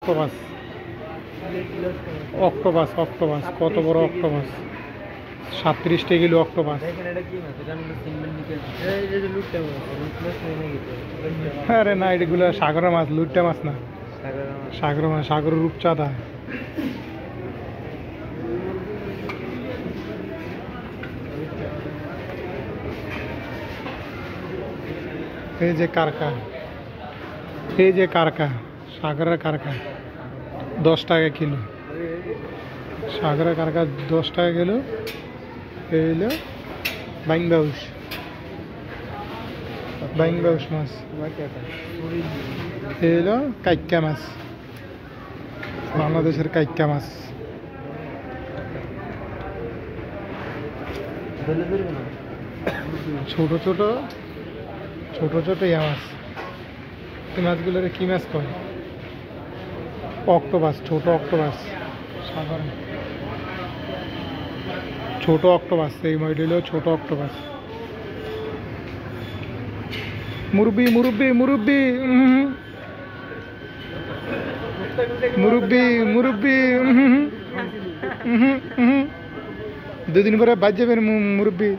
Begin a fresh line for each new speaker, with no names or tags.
octopus octopus octopus কত বড় octopus 37 kilo octopus আরে না এগুলো সাগরের মাছ লুট্টা মাছ না সাগরের মাছ সাগরের রূপচাঁদা এই যে কারকা এই যে কারকা সাগরের কারকা 10 টাকা কিলো সাগরের কারকা 10 টাকা কিলো এই হলো বাইংবাউস মাছ এই হলো কাইক্কা মাছ বাংলাদেশের কাইক্কা মাছ ছোট ছোট ছোট ছোট ইয়া মাছ এই মাছগুলোর কি মাছ কয় অক্টোপাস ছোট অক্টোপাস সাগর ছোট অক্টোপাস এই মাছটি হলো ছোট অক্টোপাস মুরব্বি মুরব্বি মুরব্বি মুরব্বি মুরব্বি 2 দিন পরে বাদ যাবেন মুরব্বি